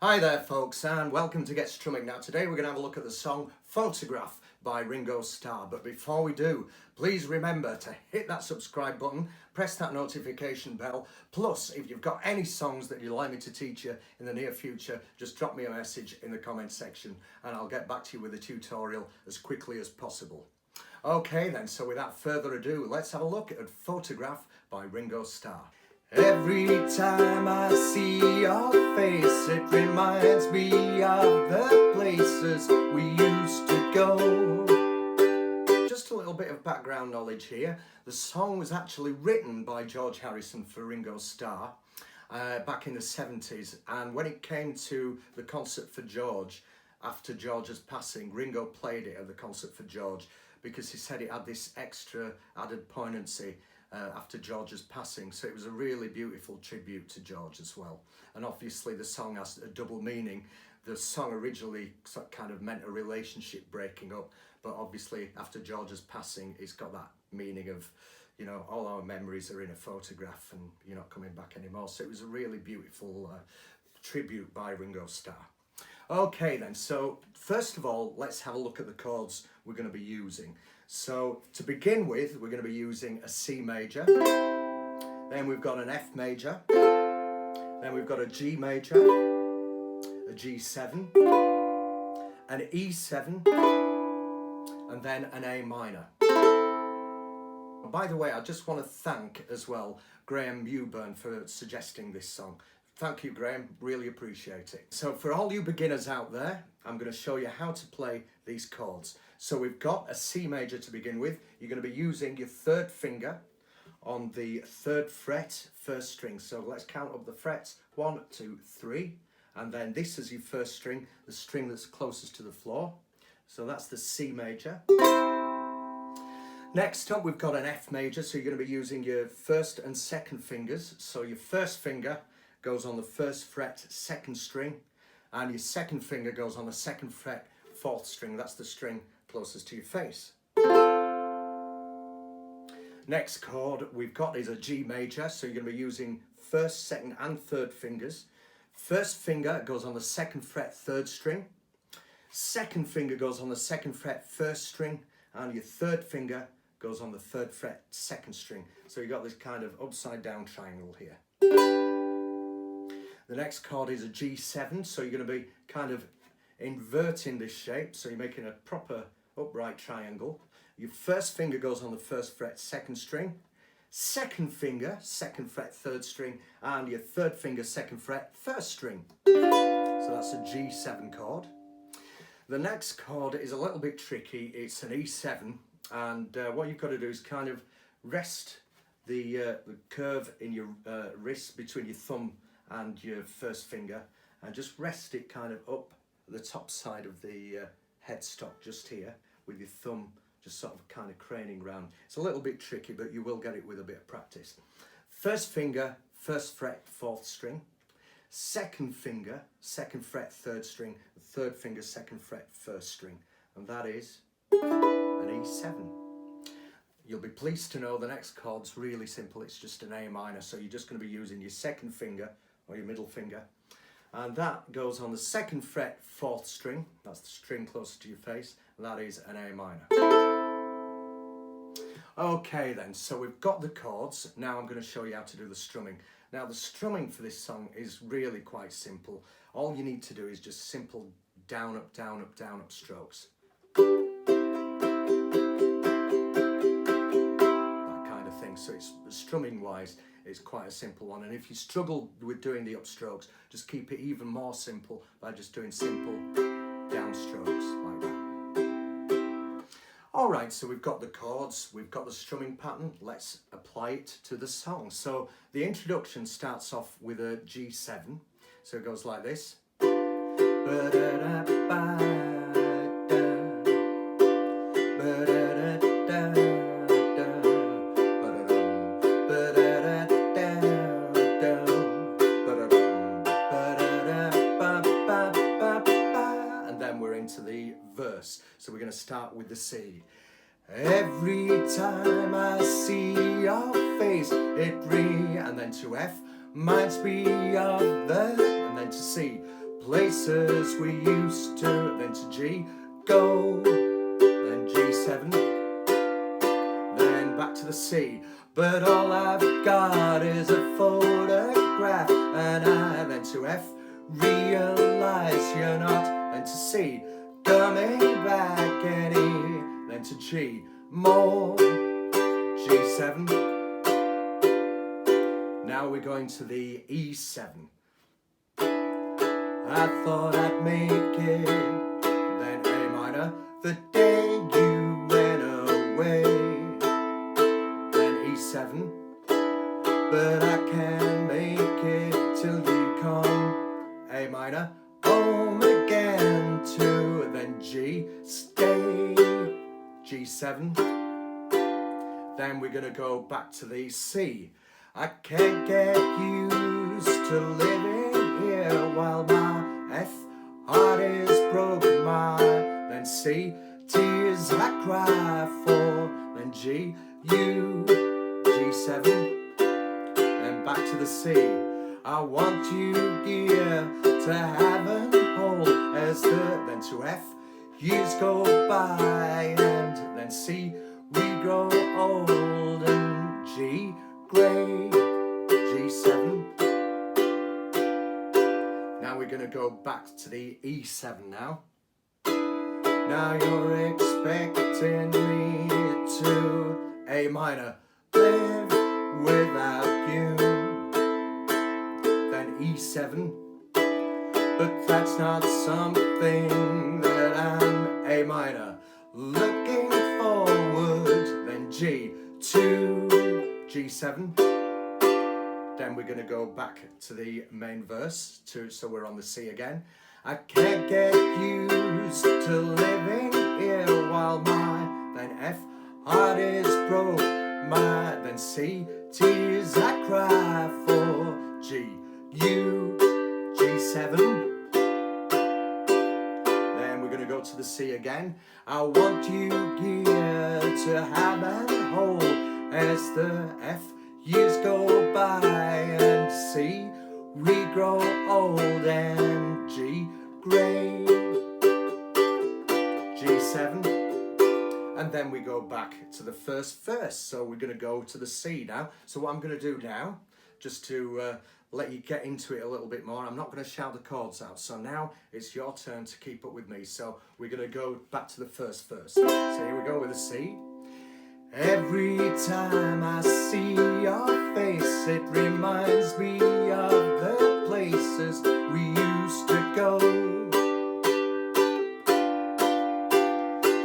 Hi there folks, and welcome to Get Strumming. Now today we're going to have a look at the song Photograph by Ringo Starr. But before we do, please remember to hit that subscribe button, press that notification bell. Plus, if you've got any songs that you'd like me to teach you in the near future, just drop me a message in the comment section and I'll get back to you with a tutorial as quickly as possible. Okay then, so without further ado, let's have a look at Photograph by Ringo Starr. Every time I see your face, it reminds me of the places we used to go. Just a little bit of background knowledge here. The song was actually written by George Harrison for Ringo Starr back in the 70s, and when it came to the concert for George, after George's passing, Ringo played it at the concert for George because he said it had this extra added poignancy after George's passing. So it was a really beautiful tribute to George as well. And obviously the song has a double meaning. The song originally kind of meant a relationship breaking up, but obviously after George's passing, it's got that meaning of, you know, all our memories are in a photograph and you're not coming back anymore. So it was a really beautiful tribute by Ringo Starr. Okay then, so first of all, let's have a look at the chords we're going to be using. So to begin with, we're going to be using a C major, then we've got an F major, then we've got a G major, a G7, an E7, and then an A minor. By the way, I just want to thank as well Graham Mewburn for suggesting this song. Thank you, Graham, really appreciate it. So for all you beginners out there, I'm going to show you how to play these chords. So we've got a C major to begin with. You're going to be using your third finger on the third fret, first string. So let's count up the frets, 1, 2, 3. And then this is your first string, the string that's closest to the floor. So that's the C major. Next up, we've got an F major. So you're going to be using your first and second fingers. So your first finger goes on the first fret, second string, and your second finger goes on the second fret, fourth string. That's the string closest to your face. Next chord we've got is a G major, so you're going to be using first, second and third fingers. First finger goes on the second fret, third string. Second finger goes on the second fret, first string, and your third finger goes on the third fret, second string. So you've got this kind of upside down triangle here. The next chord is a G7, so you're going to be kind of inverting this shape, so you're making a proper upright triangle. Your first finger goes on the first fret, second string. Second finger, second fret, third string, and your third finger, second fret, first string. So that's a G7 chord. The next chord is a little bit tricky. It's an E7, and what you've got to do is kind of rest the curve in your wrist between your thumb and your first finger, and just rest it kind of up the top side of the headstock just here with your thumb just sort of kind of craning round. It's a little bit tricky, but you will get it with a bit of practice. First finger, first fret, fourth string. Second finger, second fret, third string. Third finger, second fret, first string. And that is an E7. You'll be pleased to know the next chord's really simple. It's just an A minor. So you're just going to be using your second finger or your middle finger. And that goes on the second fret, fourth string. That's the string closest to your face. And that is an A minor. Okay then, so we've got the chords. Now I'm going to show you how to do the strumming. Now the strumming for this song is really quite simple. All you need to do is just simple down, up, down, up, down, up strokes. So it's strumming wise, it's quite a simple one, and if you struggle with doing the upstrokes, just keep it even more simple by just doing simple downstrokes like that. Alright, so we've got the chords, we've got the strumming pattern, let's apply it to the song. So the introduction starts off with a G7, so it goes like this. So we're going to start with the C. Every time I see your face, and then to F, reminds me of the, and then to C. places we used to, then to G, go, then G7, then back to the C. But all I've got is a photograph, and I, then to F, realize you're not, then to C, coming back, and E, then to G, more, G7. Now we're going to the E7. I thought I'd make it, then A minor, the day you went away, then E7, but I can't make it till you come, A minor, home again to, then G, stay, G7, then we're gonna go back to the C. I can't get used to living here while my F heart is broke, my, then C, tears I cry for, then G, U, G7, then back to the C. I want you here to have and hold as the, then to F, years go by, and then C, we grow old, and G, grey, G7. Now we're going to go back to the E7 now. Now you're expecting me to, A minor, live without you, then E7, but that's not something that I'm, A minor, looking forward, then G, to G7. Then we're going to go back to the main verse, so we're on the C again. I can't get used to living here while my, then F, heart is broke, my, then C, tears I cry for, G, U, G7. Then we're going to go to the C again. I want you here to have and hold as the F, years go by, and C, we grow old, and G, grey, G7, and then we go back to the first verse. So we're going to go to the C now. So what I'm going to do now, just to let you get into it a little bit more, I'm not going to shout the chords out. So now it's your turn to keep up with me. So we're going to go back to the first verse. So here we go with the C. Every time I see your face, it reminds me of the places we used to go.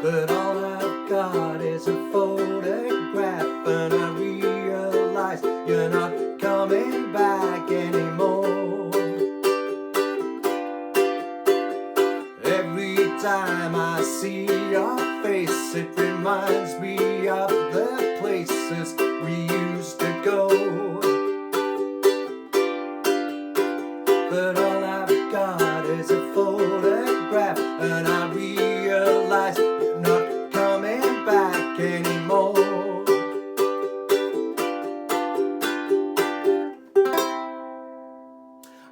But all I've got is a photograph, and I realize you're not coming back anymore. Every time I see your face, it reminds me of the places we used to go. But all I've got is a photograph, and I realize you're not coming back anymore.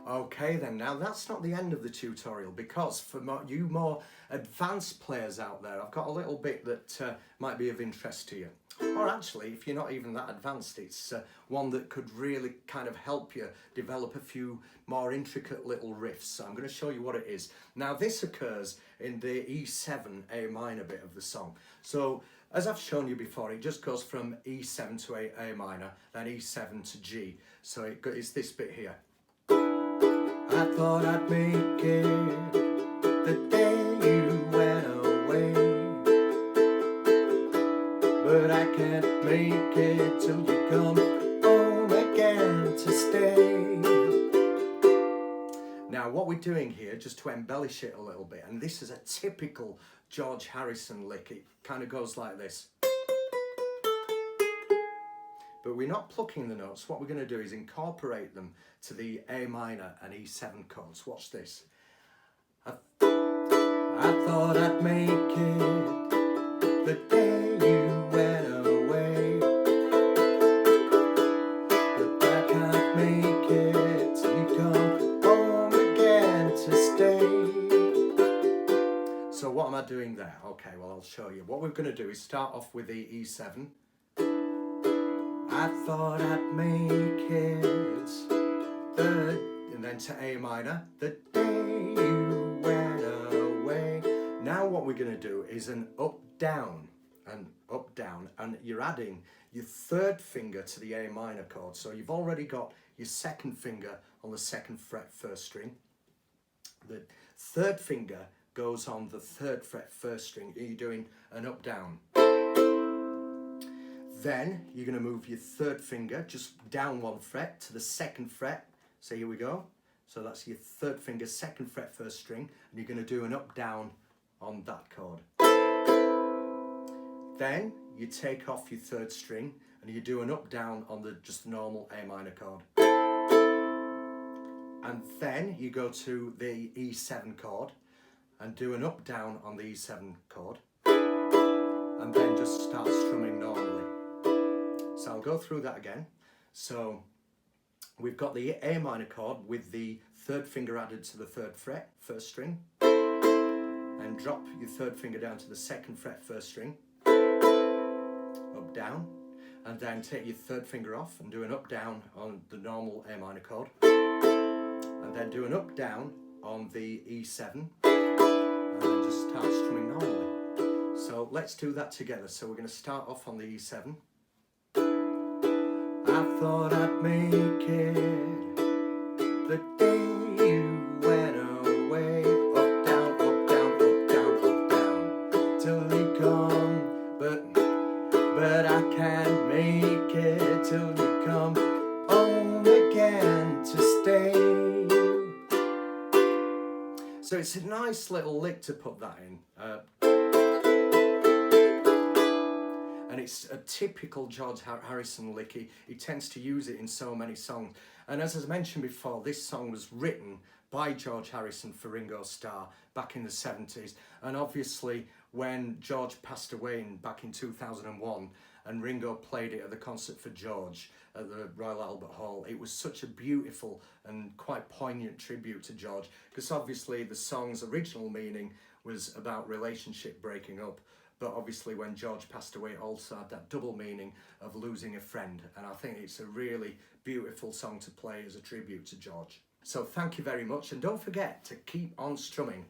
Okay then, now that's not the end of the tutorial, because for you more advanced players out there, I've got a little bit that might be of interest to you. Or actually, if you're not even that advanced, it's one that could really kind of help you develop a few more intricate little riffs. So I'm going to show you what it is. Now this occurs in the E7 A minor bit of the song. So as I've shown you before, it just goes from E7 to A minor, then E7 to G. So it's this bit here. I thought I'd make it the day you went away, but I can't make it till you come home again to stay. Now what we're doing here, just to embellish it a little bit, and this is a typical George Harrison lick, it kind of goes like this. But we're not plucking the notes. What we're going to do is incorporate them to the A minor and E7 chords. Watch this. I thought I'd make it the day you went away, but I can't make it till you come home again to stay. okay, well I'll show you. What we're going to do is start off with the E7. I thought I'd make it, and then to A minor, the day you went away. Now what we're going to do is an up, down, and up, down, and you're adding your third finger to the A minor chord. So you've already got your second finger on the second fret first string. The third finger goes on the third fret first string. You're doing an up, down. Then you're going to move your third finger just down one fret to the second fret. So here we go. So that's your third finger, second fret first string, and you're going to do an up, down on that chord. Then you take off your third string and you do an up, down on just the normal A minor chord. And then you go to the E7 chord and do an up, down on the E7 chord. And then just start strumming normally. So I'll go through that again. So we've got the A minor chord with the third finger added to the third fret, first string. And drop your third finger down to the second fret, first string. Up, down. And then take your third finger off and do an up, down on the normal A minor chord. And then do an up, down on the E7. And then just start strumming normally. So let's do that together. So we're going to start off on the E7. I thought I'd make it the day you went away. Up, down, up, down, up, down, up, down, till you come. But I can't make it till you come home again to stay. So it's a nice little lick to put that in. And it's a typical George Harrison lick. He tends to use it in so many songs. And as I mentioned before, this song was written by George Harrison for Ringo Starr back in the 70s. And obviously when George passed away back in 2001 and Ringo played it at the concert for George at the Royal Albert Hall, it was such a beautiful and quite poignant tribute to George, because obviously the song's original meaning was about relationship breaking up. But obviously when George passed away, it also had that double meaning of losing a friend. And I think it's a really beautiful song to play as a tribute to George. So thank you very much, and don't forget to keep on strumming.